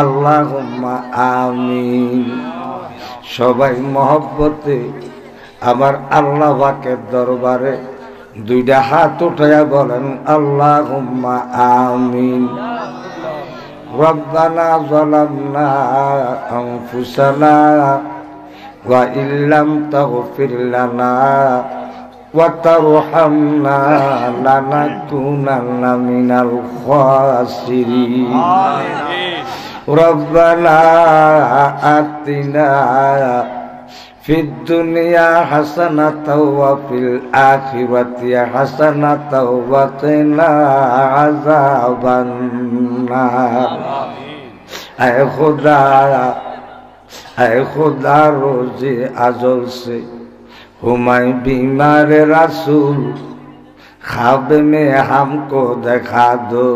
আল্লাহুম্মা আমিন। সবাই মহব্বতে আমার আল্লাহ পাকের দরবারে দুইটা হাত উঠায়া বলেন আল্লাহুম্মা আমিন। রব্বানা যালামনা আনফুসানা ওয়া ইল্লাম তাগফির লানা ওয়া তারহামনা লানাকুনান্না মিনাল খাসিরিন। রব্বানা আতিনা ফিদ দুনিয়া হাসানাতাও ওয়া ফিল আখিরাতি হাসানাতাও ওয়া কিনা আযাবান নার। ऐ खुदा रोज़े अज़ल से हुमाय बीमार रसूल ख्वाब में हमको दिखा दो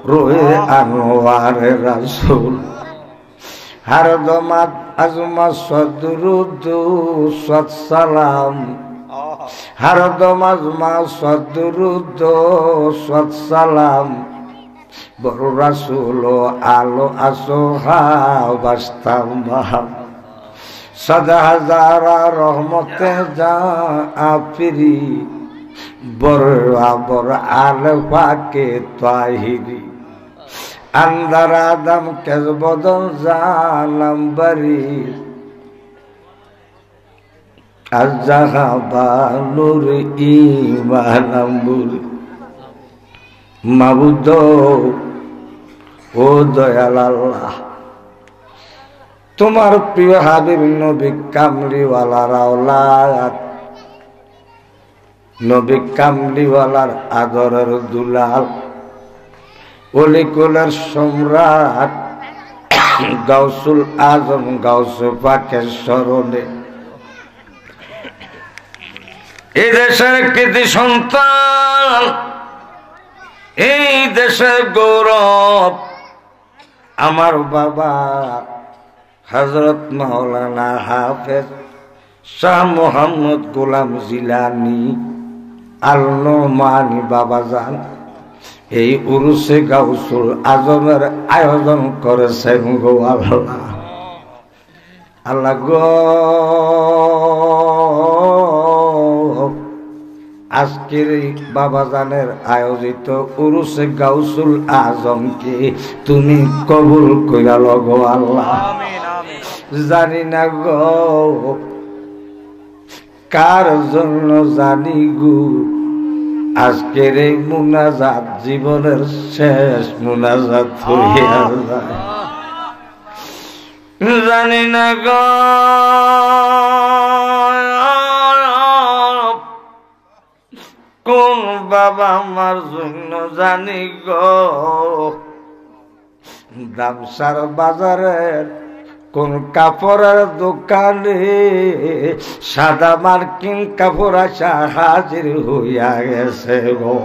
रोए अनवार रसूल। हर दमात अज़मा सदरुद सलाम हर दम अज़मा सदरुद सलाम बरु रसूल आलो असहाबास्ताम सदा हजारा रहमते जा आफिरी बराबर आलफा के ताहिरी अंदर आदम के बदन जानम बरी अजहाबा नूर ईमानम बुरी माबुद ओ दयाल अल्लाह तुम्हार प्रिय हाबिब नबी कामलीवालार औलाद नबी कामलीवालार आदरेर दुलाल ओली कुलेर सम्राट गाउसुल आजम गाउस पाकेर शरणे ए देशेर कृति सन्तान এই দেশের গৌরব আমার বাবা হযরত মাওলানা হাফেজ শাহ মোহাম্মদ গোলাম জিলানী আল নোমানী বাবাজান এই উরুসে গাউসুল আজমের আয়োজন করেছেন গো আল্লাহ। আল্লাহ গো আজকের এই বাবাজানের আয়োজিত উরুসে গাউসুল আজমকে তুমি কবুল কইরা লগো আল্লাহ। জানি না গো কার জন্য জানি গো আজকের এই মুনাজাত জীবনের শেষ মুনাজাত হইয়া যায়। জানি না গো কোন বাবা আমার জন্য জানি গো দামসার বাজারের কোন কাপড়ের দোকানে সাদা মার্কিন কাপড় আসা হাজির হইয়া গেছে গো।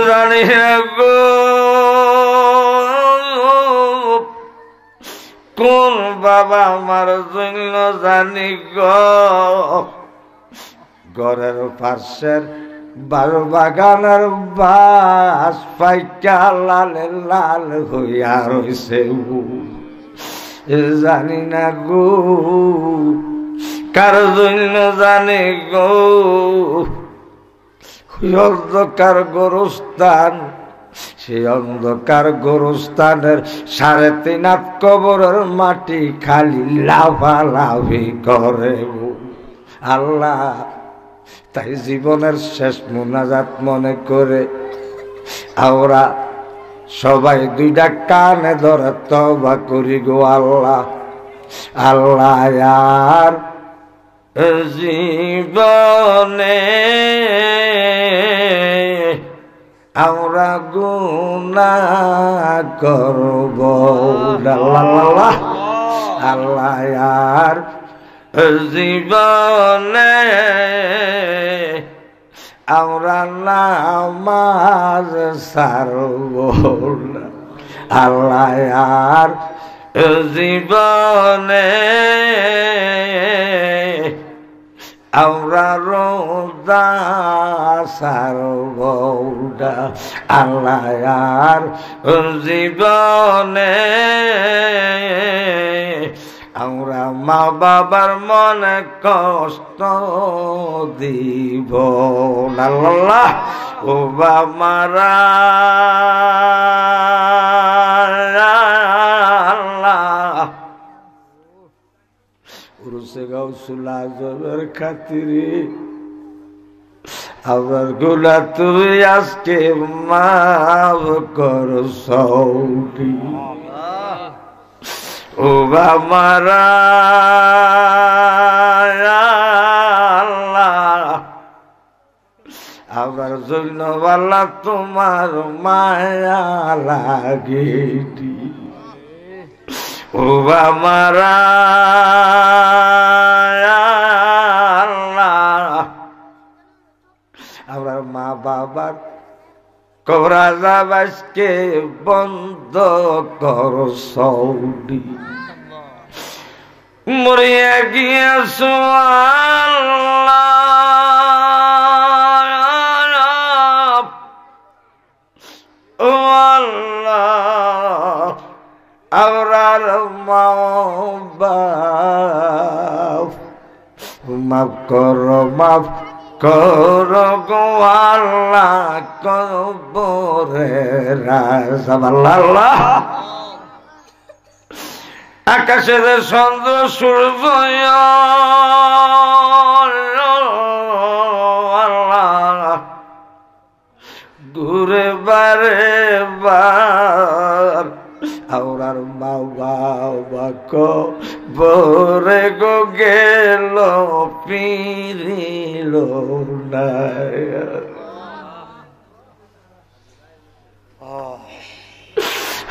জানি গো কোন বাবা আমার জন্য জানি গো ঘরের পাশের বারো বাগানের বাস পাইকা লাল লাল হইয়া রইছে জানি না গো কার জন্য জানি গো অন্ধকার গোরস্থান সেই অন্ধকার গোরস্থানের 3.5 হাত কবরের মাটি খালি লাফালাফি করে আল্লাহ। তাই জীবনের শেষ মুনাজাত মনে করে আমরা সবাই দুইটা কানে ধরে তওবা করি গো আল্লাহ। আল্লাহ আর জীবনে আমরা গুনাহ করব আল্লাহ। আল্লাহ আর জীবনে আমরা নামাজ ছাড়ব আল্লাহ আর জীবনে আমরা রোজা ছাড়ব আল্লাহ আর জীবনে আমরা মা বাবার মনে কষ্ট দিব না আল্লাহ ও বাবারা আল্লাহ উরুসে গাউসুল আজমের খাতিরে আমার গুনাহ তুমি আজকে মাফ করো সৌদি ও বাবারা আল্লাহ আমার জন্য আল্লাহ তোমার মায়া লাগে ও বাবারা আল্লাহ আমার মা বাবার কবরা যাবাসকে বন্ধ করো সৌদি মরিয়া গিয়েছো আল্লাহ ও আল্লাহ আমরার মা বাপ মাফ করো মাফ করো গো আল্লাহ কবরে রাজাল্লাহ আকাশের চন্দ্র সূর্য আল্লাহ ঘুরে বারে বার আওরার মা বাবা কবরে গো গেল ফিরিল না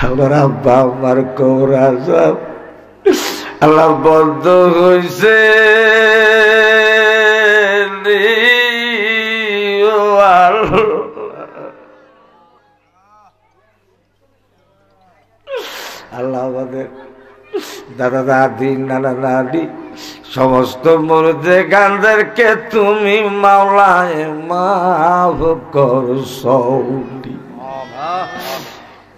আমার আব্বা আমার কবরা যাব আল্লাহ বন্ধ হইছে আল্লাহ আমাদের দাদা দাদি নানা নানি সমস্ত মুর্দে গানদেরকে তুমি মাওলায় মাফ করো সৌদি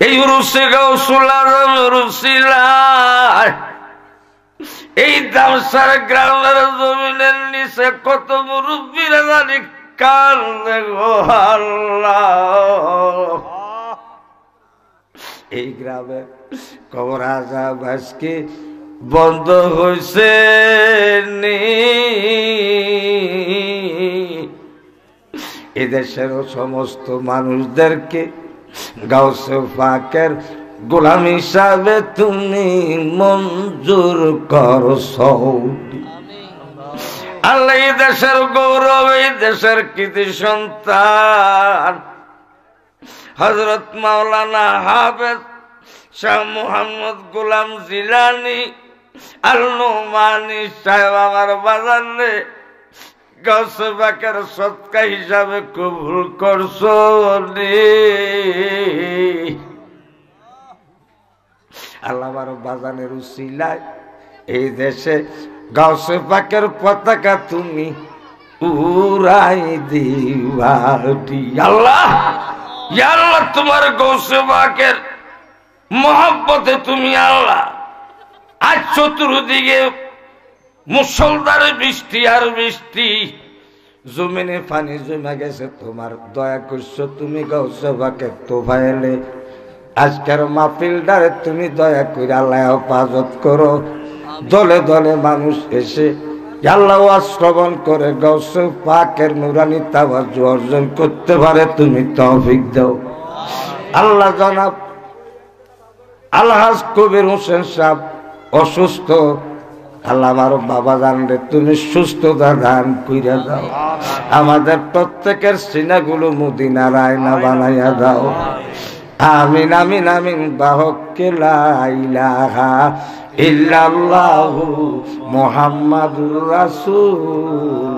এই উরুসে গাউসুল আজম রুসিলায় এই দামসার গ্রামের জমিনের নিচে কত মুরব্বীরা জানি কান্দে গো আল্লাহ এই গ্রামে কবর আজাব আজকে বন্ধ হয়েছে এদেশের সমস্ত মানুষদেরকে গাউসে পাকের গোলাম হিসাবে তুমি মঞ্জুর করো সৌদি আল্লাহ এই দেশের গৌরব এই দেশের কৃতি সন্তান হযরত মাওলানা হাফেজ শাহ মুহাম্মদ গোলাম জিলানী আল নুমানী সাহেব আমার বাজারে গাউসে পাকের সদকা হিসাবে কবুল করছো আল্লাহ আমার বাজানের উসিলায় এই দেশে গাউসে পাকের পতাকা তুমি উড়াই দিবা আল্লাহ ইয়া আল্লাহ তোমার গাউসে পাকের মহব্বতে তুমি আল্লাহ আজ চতুর্দিকে মুসলধারে বৃষ্টি আর বৃষ্টি জমিনে পানি জমে গেছে তোমার দয়া করছো তুমি গাউসে পাকের তোফায়েলে আজকের মাহফিলটারে তুমি দয়া করে আল্লাহ হেফাজত করো দলে দলে মানুষ এসে আল্লাহ ওয়াজ শ্রবণ করে গাউসে পাকের নুরানি তাওয়াজ্জু অর্জন করতে পারে তুমি তৌফিক দাও আল্লাহ জনাব আলহাজ কবির হোসেন সাহেব অসুস্থ আল্লাহ আমার বাবা জানলে তুমি সুস্থতা দান কইরা দাও আমাদের প্রত্যেকের সিনাগুলো মদিনার আয়না বানাইয়া দাও আমিন আমিন আমিন বাহকে লা ইলাহা ইল্লাল্লাহু মুহাম্মাদুর রাসূলুল্লাহ।